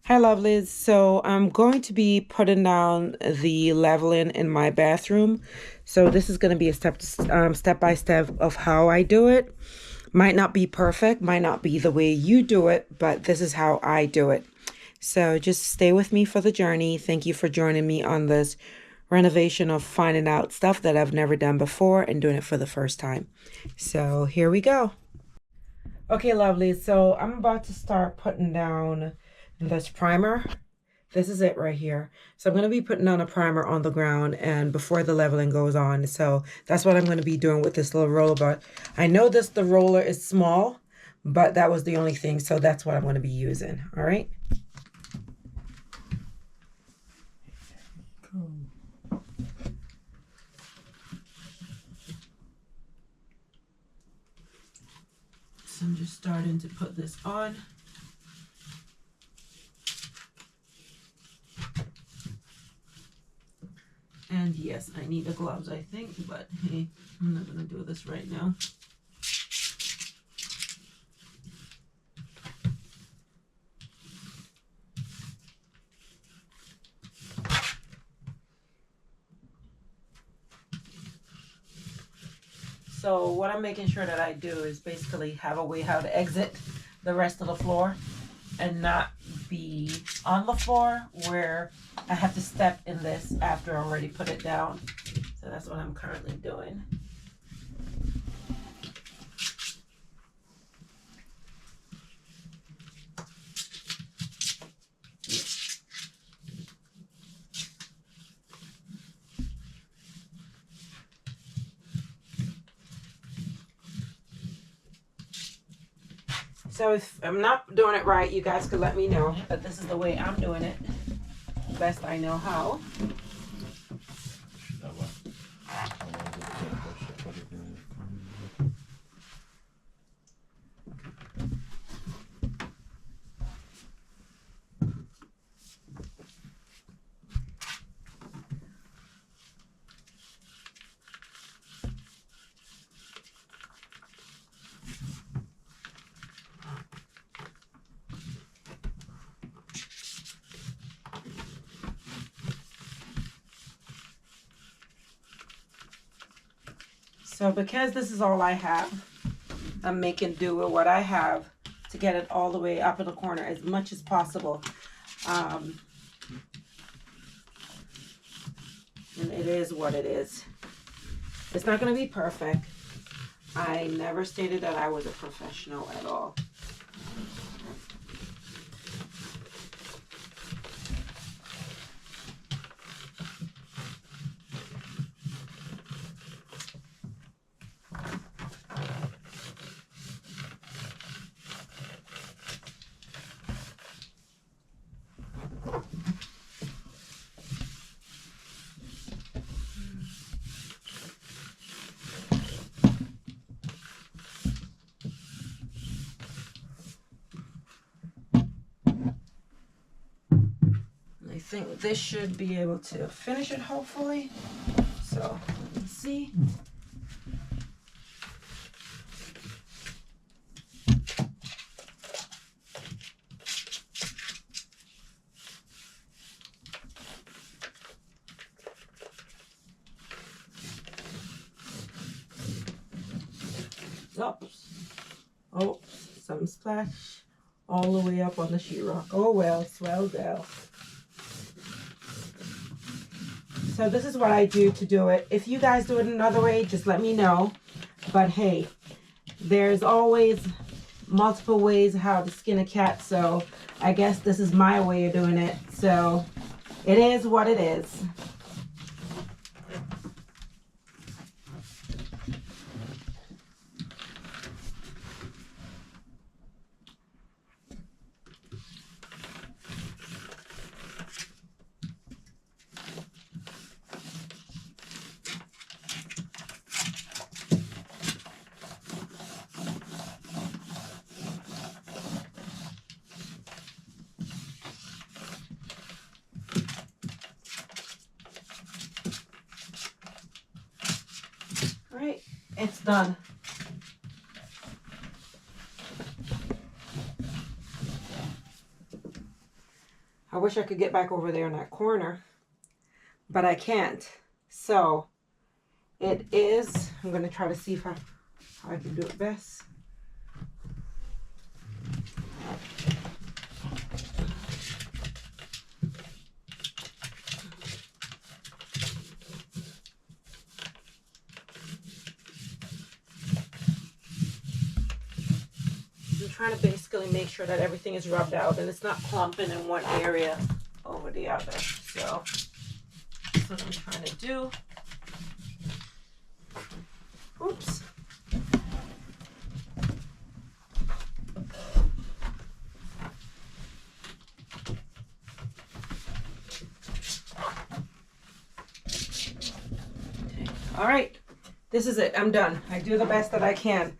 Hi, lovelies. So I'm going to be putting down the leveling in my bathroom. So this is going to be a step by step of how I do it. Might not be perfect, might not be the way you do it, but this is how I do it. So just stay with me for the journey. Thank you for joining me on this renovation of finding out stuff that I've never done before and doing it for the first time. So here we go. Okay, lovely. So I'm about to start putting down this primer. This is it right here. So I'm going to be putting down a primer on the ground and before the leveling goes on. So that's what I'm going to be doing with this little roller. But I know the roller is small, but that was the only thing. So that's what I'm going to be using. All right. So I'm just starting to put this on. And yes, I need the gloves, I think, but hey, I'm not going to do this right now. So what I'm making sure that I do is basically have a way how to exit the rest of the floor and not be on the floor where I have to step in this after I already put it down. So that's what I'm currently doing. So if I'm not doing it right, you guys could let me know. But this is the way I'm doing it, best I know how. So because this is all I have, I'm making do with what I have to get it all the way up in the corner as much as possible. And it is what it is. It's not going to be perfect. I never stated that I was a professional at all. I think this should be able to finish it, hopefully. So, let's see. Oops. Oh, some splash all the way up on the sheetrock. Oh well, swell gal. So this is what I do to do it. If you guys do it another way, just let me know. But hey, there's always multiple ways how to skin a cat. So I guess this is my way of doing it. So it is what it is. All right, it's done. I wish I could get back over there in that corner, but I can't. So it is, I'm going to try to see if how I can do it best. I'm trying to basically make sure that everything is rubbed out and it's not clumping in one area over the other. So that's what I'm trying to do. Oops. All right, this is it. I'm done. I do the best that I can.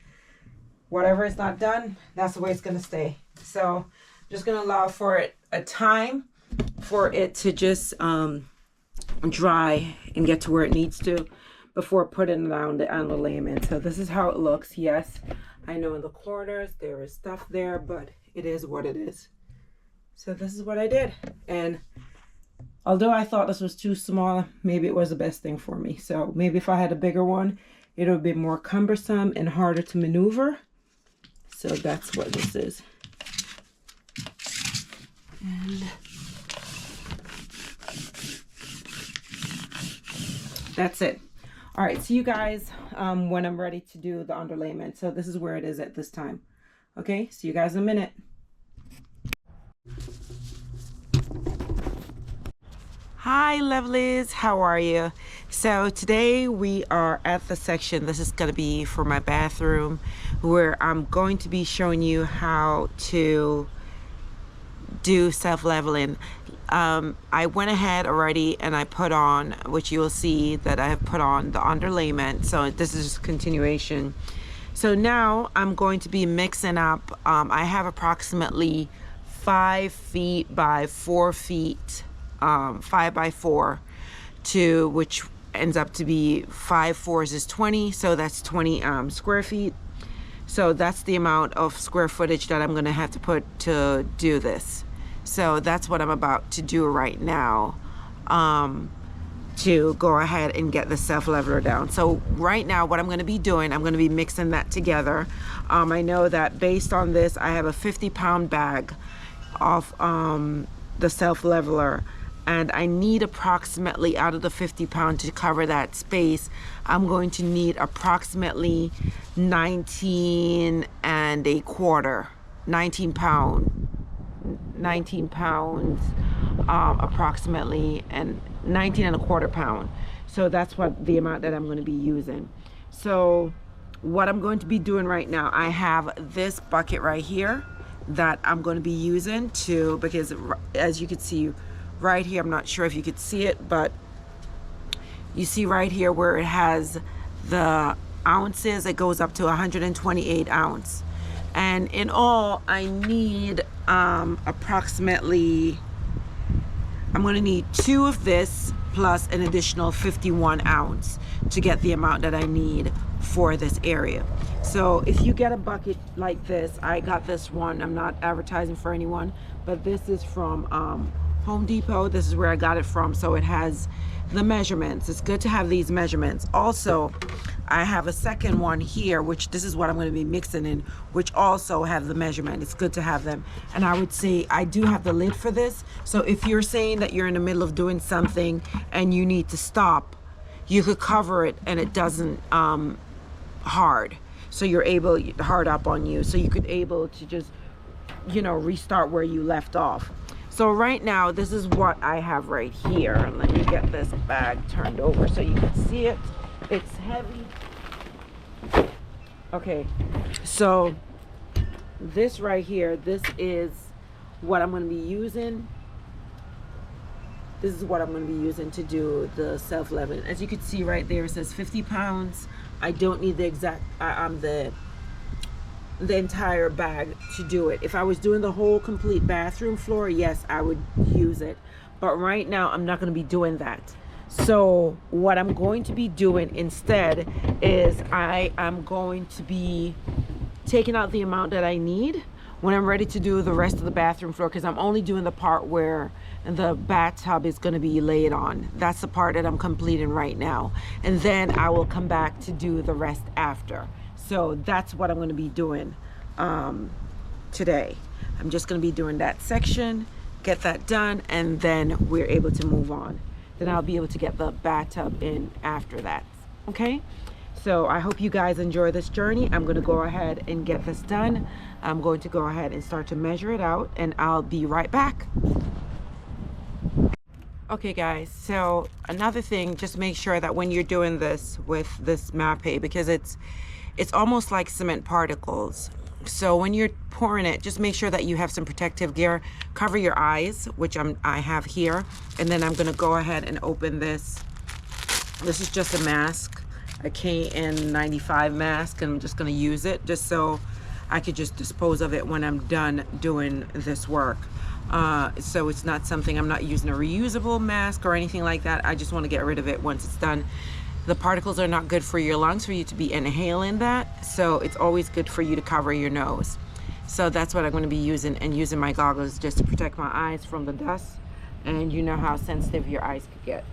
Whatever is not done, that's the way it's going to stay. So I'm just going to allow for it a time for it to just dry and get to where it needs to before putting it on the underlayment. So this is how it looks. Yes, I know in the corners there is stuff there, but it is what it is. So this is what I did. And although I thought this was too small, maybe it was the best thing for me. So maybe if I had a bigger one, it would be more cumbersome and harder to maneuver. So that's what this is. And that's it. All right, see you guys when I'm ready to do the underlayment. So this is where it is at this time. Okay, see you guys in a minute. Hi lovelies, how are you? So today we are at the section, this is going to be for my bathroom, where I'm going to be showing you how to do self-leveling. I went ahead already and I put on, which you will see that I have put on the underlayment. So this is just continuation. So now I'm going to be mixing up, I have approximately 5 feet by 4 feet, 5 by 4, to which ends up to be 5 4s is 20, so that's 20 square feet. So that's the amount of square footage that I'm going to have to put to do this. So that's what I'm about to do right now, to go ahead and get the self-leveler down. So right now what I'm going to be doing, I'm going to be mixing that together. I know that based on this, I have a 50-pound bag of the self-leveler, and I need approximately, out of the 50-pound to cover that space, I'm going to need approximately 19 pounds approximately, and 19 1/4 pound. So that's what the amount that I'm going to be using. So what I'm going to be doing right now, I have this bucket right here that I'm going to be using to, because as you can see right here, I'm not sure if you could see it, but you see right here where it has the ounces, it goes up to 128 ounce. And in all, I need approximately, I'm going to need 2 of this plus an additional 51 ounce to get the amount that I need for this area. So if you get a bucket like this, I got this one, I'm not advertising for anyone, but this is from Home Depot. This is where I got it from, so it has the measurements. It's good to have these measurements. Also, I have a second one here, which this is what I'm going to be mixing in, which also have the measurement. It's good to have them. And I would say I do have the lid for this, so if you're saying that you're in the middle of doing something and you need to stop, you could cover it and it doesn't hard, so you're able hard up on you, so you could able to just, you know, restart where you left off. So right now, this is what I have right here. Let me get this bag turned over so you can see it. It's heavy. Okay, so this right here, this is what I'm going to be using. This is what I'm going to be using to do the self-leveling. As you can see right there, it says 50 pounds. I don't need the exact, the entire bag to do it. If I was doing the whole complete bathroom floor, yes, I would use it. But right now, I'm not going to be doing that. So what I'm going to be doing instead is I am going to be taking out the amount that I need, when I'm ready to do the rest of the bathroom floor, because I'm only doing the part where the bathtub is going to be laid on. That's the part that I'm completing right now. And then I will come back to do the rest after. So that's what I'm going to be doing today. I'm just going to be doing that section, get that done, and then we're able to move on. Then I'll be able to get the bathtub in after that. Okay? So I hope you guys enjoy this journey. I'm going to go ahead and get this done. I'm going to go ahead and start to measure it out, and I'll be right back. Okay guys, so another thing, just make sure that when you're doing this with this Mapei, because it's almost like cement particles. So when you're pouring it, just make sure that you have some protective gear. Cover your eyes, which I have here. And then I'm gonna go ahead and open this. This is just a mask, a KN95 mask, and I'm just gonna use it just so I could just dispose of it when I'm done doing this work. So it's not something, I'm not using a reusable mask or anything like that. I just want to get rid of it once it's done. The particles are not good for your lungs, for you to be inhaling that. So it's always good for you to cover your nose. So that's what I'm going to be using, and using my goggles just to protect my eyes from the dust. And you know how sensitive your eyes could get.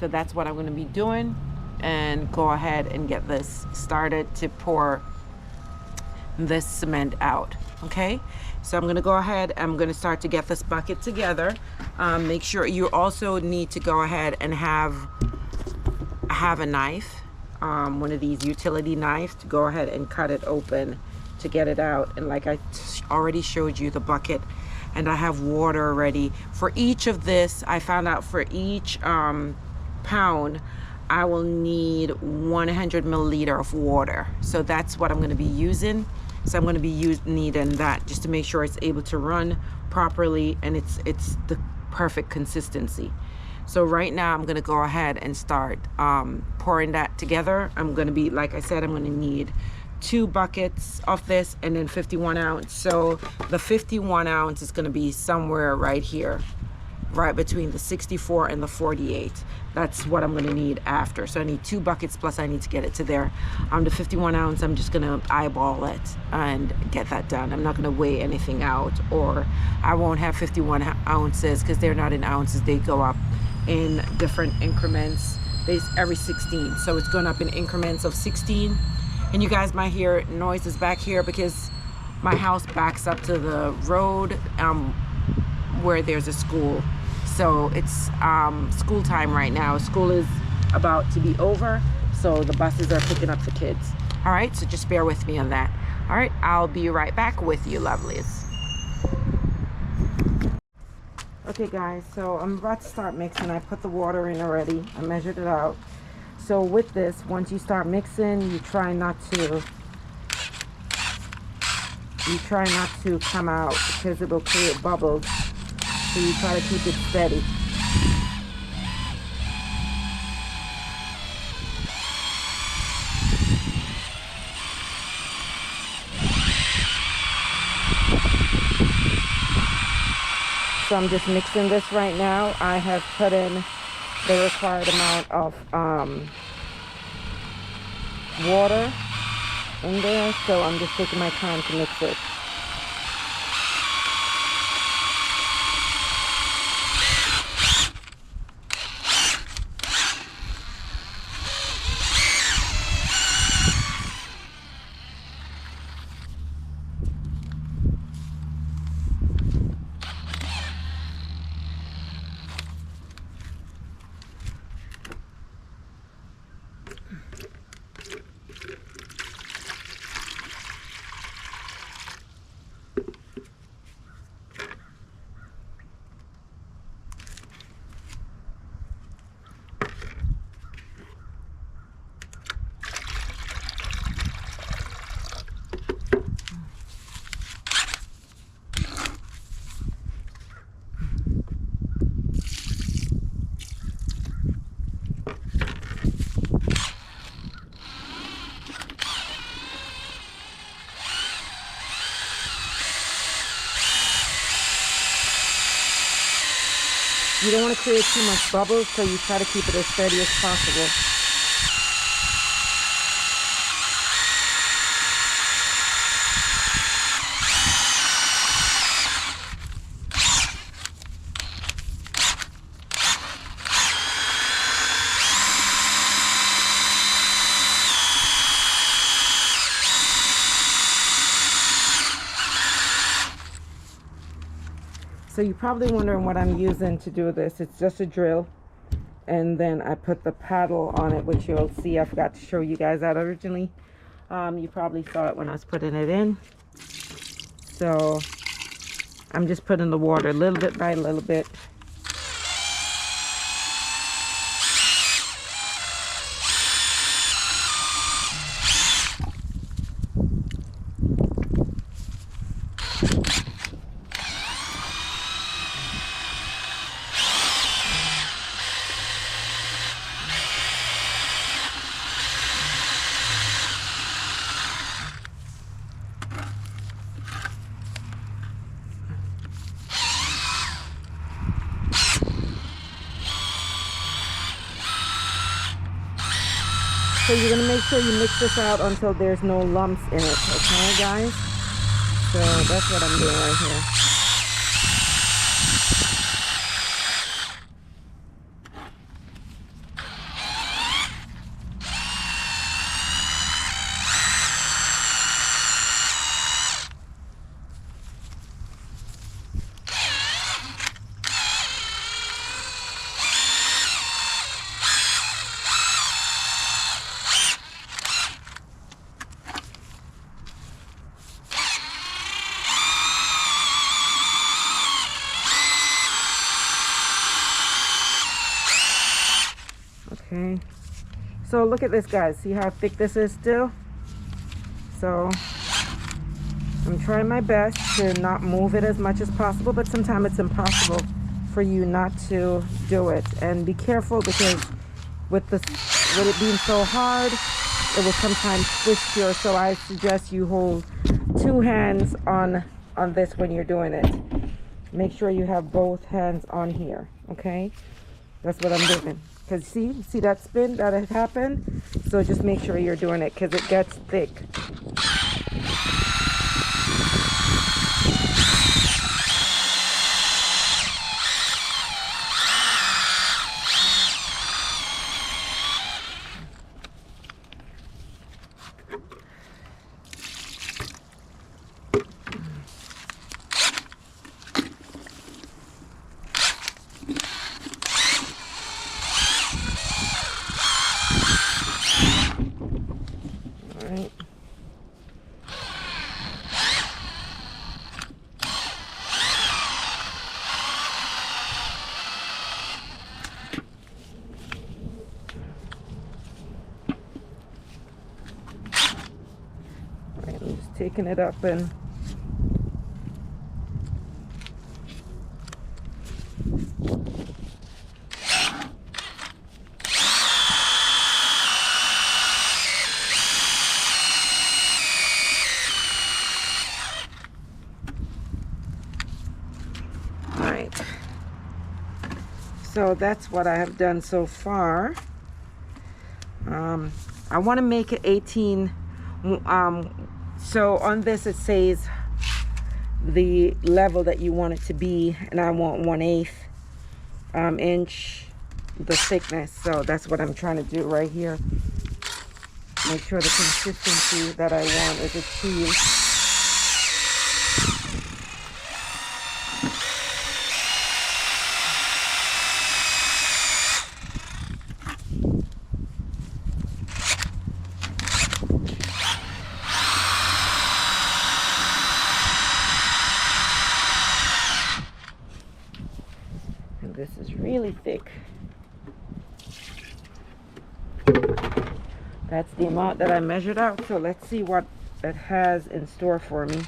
So that's what I'm going to be doing, and go ahead and get this started to pour this cement out. Okay, so I'm going to go ahead, I'm going to start to get this bucket together. Make sure you also need to go ahead and have a knife, one of these utility knives, to go ahead and cut it open to get it out. And like I already showed you the bucket, and I have water ready for each of this. I found out for each pound I will need 100 milliliter of water, so that's what I'm going to be using. So I'm going to be needing that just to make sure it's able to run properly and it's the perfect consistency. So right now I'm going to go ahead and start pouring that together. I'm going to be, like I said, I'm going to need 2 buckets of this, and then 51 ounce. So the 51 ounce is going to be somewhere right here, right between the 64 and the 48. That's what I'm going to need after. So I need 2 buckets, plus I need to get it to there. The 51 ounce, I'm just going to eyeball it and get that done. I'm not going to weigh anything out, or I won't have 51 ounces because they're not in ounces. They go up in different increments. Every 16. So it's going up in increments of 16. And you guys might hear noises back here because my house backs up to the road where there's a school. So it's school time right now. School is about to be over, so the buses are picking up the kids. All right, so just bear with me on that. All right, I'll be right back with you, lovelies. Okay guys, so I'm about to start mixing. I put the water in already. I measured it out. So with this, once you start mixing, you try not to come out, because it will create bubbles. So you try to keep it steady. So I'm just mixing this right now. I have put in the required amount of water in there, so I'm just taking my time to mix it. You don't want to create too much bubbles, so you try to keep it as steady as possible. So you're probably wondering what I'm using to do this. It's just a drill, and then I put the paddle on it, which you'll see. I forgot to show you guys that originally. You probably saw it when I was putting it in. So I'm just putting the water a little bit by little bit. So you're gonna make sure you mix this out until there's no lumps in it, okay guys? So that's what I'm doing right here. Okay, so look at this, guys. See how thick this is still? So I'm trying my best to not move it as much as possible, but sometimes it's impossible for you not to do it. And be careful, because with it being so hard, it will sometimes twist your, so I suggest you hold two hands on this when you're doing it. Make sure you have both hands on here, okay? That's what I'm doing. Because see that spin that had happened? So just make sure you're doing it, because it gets thick. I'm just taking it up and so that's what I have done so far. I want to make it 18. So on this it says the level that you want it to be, and I want 1/8 inch the thickness. So that's what I'm trying to do right here. Make sure the consistency that I want is achieved. This is really thick. That's the amount that I measured out. So let's see what it has in store for me.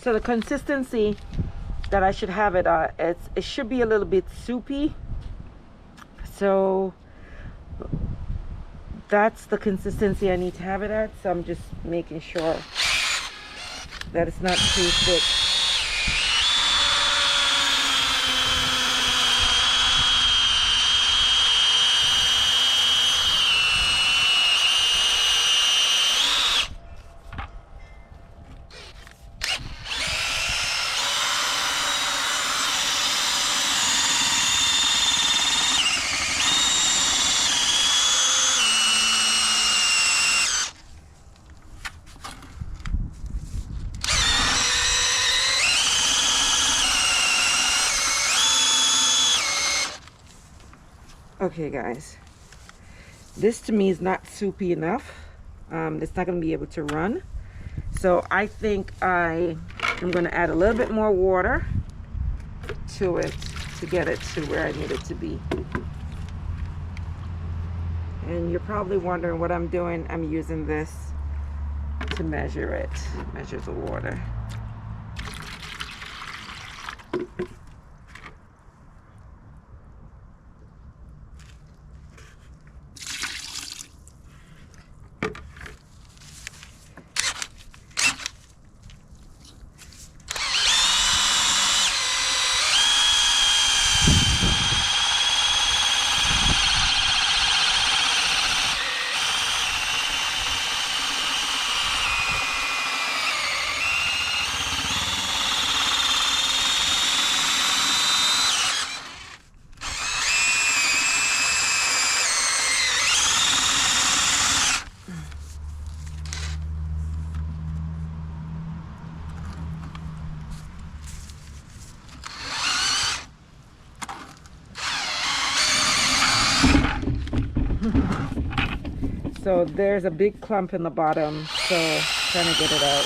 So the consistency that I should have it it should be a little bit soupy. So that's the consistency I need to have it at. So I'm just making sure that it's not too thick. Okay guys, this to me is not soupy enough. It's not going to be able to run. So I think I am going to add a little bit more water to it to get it to where I need it to be. And you're probably wondering what I'm doing. I'm using this to measure it, measure the water. So there's a big clump in the bottom, so trying to get it out.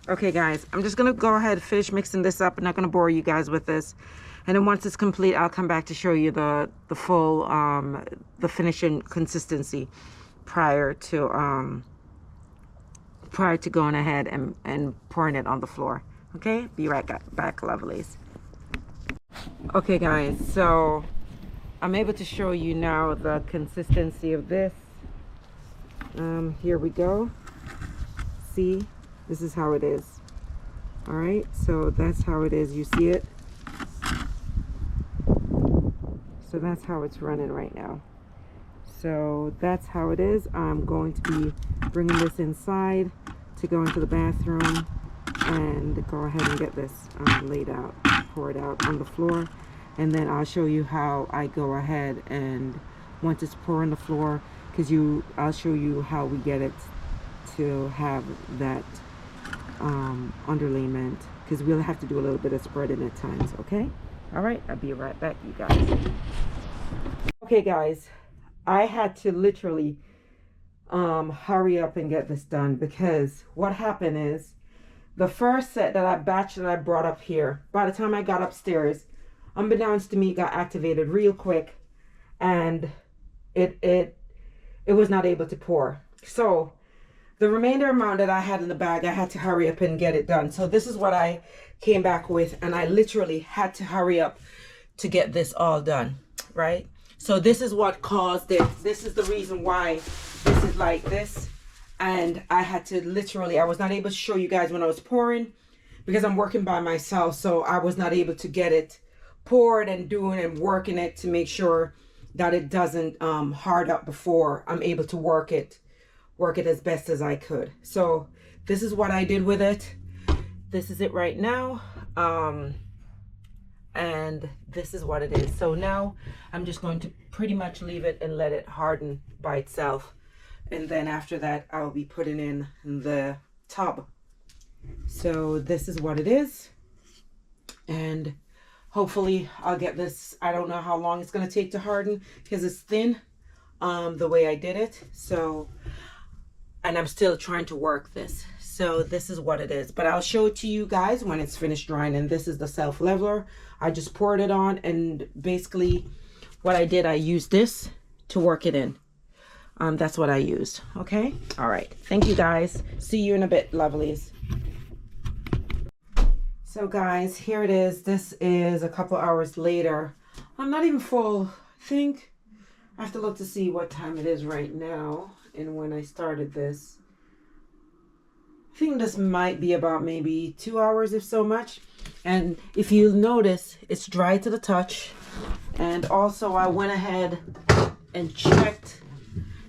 Okay guys, I'm just gonna go ahead and finish mixing this up. I'm not gonna bore you guys with this. And then once it's complete, I'll come back to show you the full the finishing consistency prior to going ahead and pouring it on the floor. Okay, be right back, lovelies. Okay guys, so I'm able to show you now the consistency of this. Here we go. See, this is how it is. All right, so that's how it is. You see it? So that's how it's running right now. So that's how it is. I'm going to be bringing this inside to go into the bathroom and go ahead and get this laid out, pour it out on the floor. And then I'll show you how I go ahead and once it's poured on the floor, I'll show you how we get it to have that underlayment, because we'll have to do a little bit of spreading at times. Okay, all right, I'll be right back, you guys. Okay guys, I had to literally hurry up and get this done, because what happened is the first set that I brought up here, by the time I got upstairs, unbeknownst to me, got activated real quick, and it was not able to pour. So the remainder amount that I had in the bag, I had to hurry up and get it done. So this is what I came back with, and I literally had to hurry up to get this all done, right? So this is what caused it. This is the reason why this is like this. And I had to literally, I was not able to show you guys when I was pouring, because I'm working by myself, so I was not able to get it poured and doing and working it to make sure that it doesn't hard up before I'm able to work it as best as I could. So this is what I did with it. This is it right now. And this is what it is. So now I'm just going to pretty much leave it and let it harden by itself. And then after that, I'll be putting in the tub. So this is what it is. And hopefully I'll get this. I don't know how long it's going to take to harden because it's thin the way I did it. So, and I'm still trying to work this. So this is what it is, but I'll show it to you guys when it's finished drying. And this is the self leveler. I just poured it on, and basically what I did, I used this to work it in. That's what I used. Okay. All right. Thank you guys. See you in a bit, lovelies. So guys, here it is. This is a couple hours later. I'm not even full. I think I have to look to see what time it is right now and when I started this. I think this might be about maybe 2 hours, if so much. And if you notice, it's dry to the touch. And also I went ahead and checked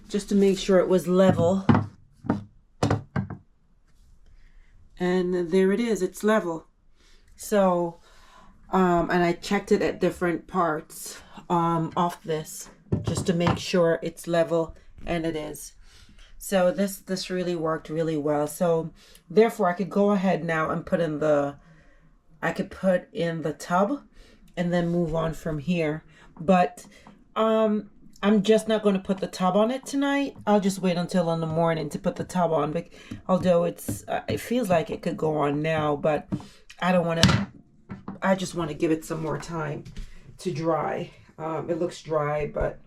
just to make sure it was level. And there it is, it's level. So, and I checked it at different parts off this just to make sure it's level, and it is. So this really worked really well. So therefore I could go ahead now and put in the tub and then move on from here. But I'm just not going to put the tub on it tonight. I'll just wait until in the morning to put the tub on. But although it feels like it could go on now, but I don't want to. I just want to give it some more time to dry. It looks dry, but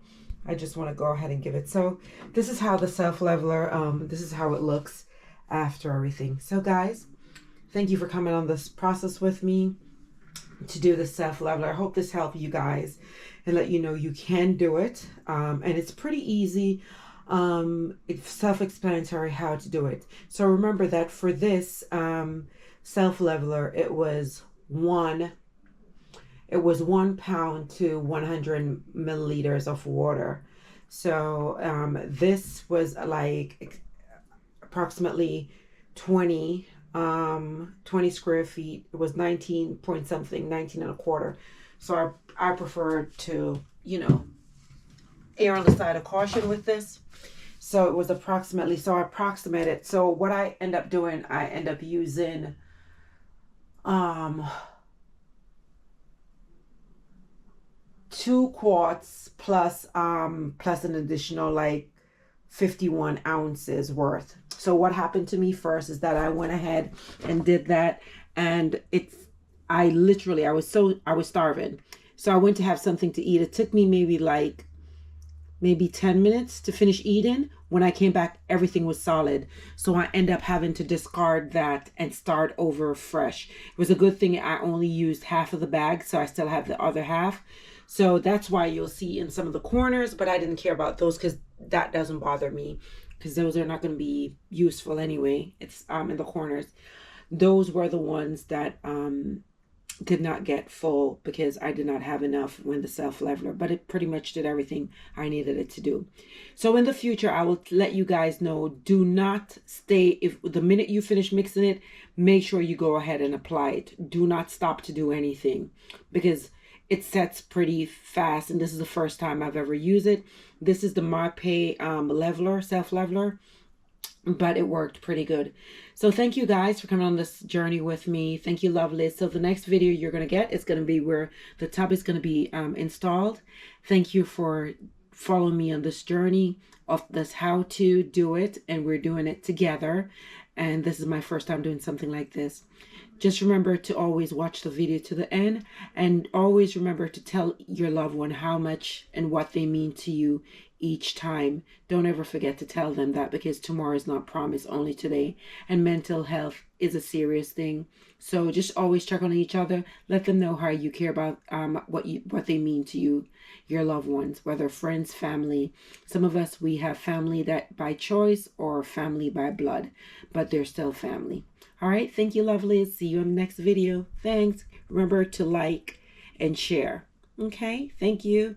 I just want to go ahead and give it. So this is how the self leveler, this is how it looks after everything. So guys, thank you for coming on this process with me to do the self leveler. I hope this helped you guys and let you know you can do it. And it's pretty easy. It's self-explanatory how to do it. So remember that for this self leveler, it was 1 pound to 100 milliliters of water. So this was like approximately 20 square feet. It was 19 point something, 19 and a quarter. So I prefer to, err on the side of caution with this. So it was approximately, so I approximated. So what I end up doing, I end up using 2 quarts plus an additional like 51 ounces worth. So what happened to me first is that I went ahead and did that, and I was starving. So I went to have something to eat. It took me maybe 10 minutes to finish eating. When I came back, everything was solid. So I end up having to discard that and start over fresh. It was a good thing I only used half of the bag, so I still have the other half. So that's why you'll see in some of the corners, but I didn't care about those because that doesn't bother me, because those are not going to be useful anyway. It's in the corners. Those were the ones that did not get full because I did not have enough when the self leveler, but it pretty much did everything I needed it to do. So in the future, I will let you guys know, do not stay, if the minute you finish mixing it, make sure you go ahead and apply it. Do not stop to do anything, because it sets pretty fast, and this is the first time I've ever used it. This is the Marpe leveler, self leveler, but it worked pretty good. So thank you guys for coming on this journey with me. Thank you, lovely. So the next video you're going to get is going to be where the tub is going to be installed. Thank you for following me on this journey of this how to do it, and we're doing it together. And this is my first time doing something like this. Just remember to always watch the video to the end, and always remember to tell your loved one how much and what they mean to you each time. Don't ever forget to tell them that, because tomorrow is not promised, only today. And mental health is a serious thing. So just always check on each other. Let them know how you care about what they mean to you, your loved ones, whether friends, family. Some of us, we have family that by choice or family by blood, but they're still family. All right. Thank you, lovelies. See you in the next video. Thanks. Remember to like and share. Okay. Thank you.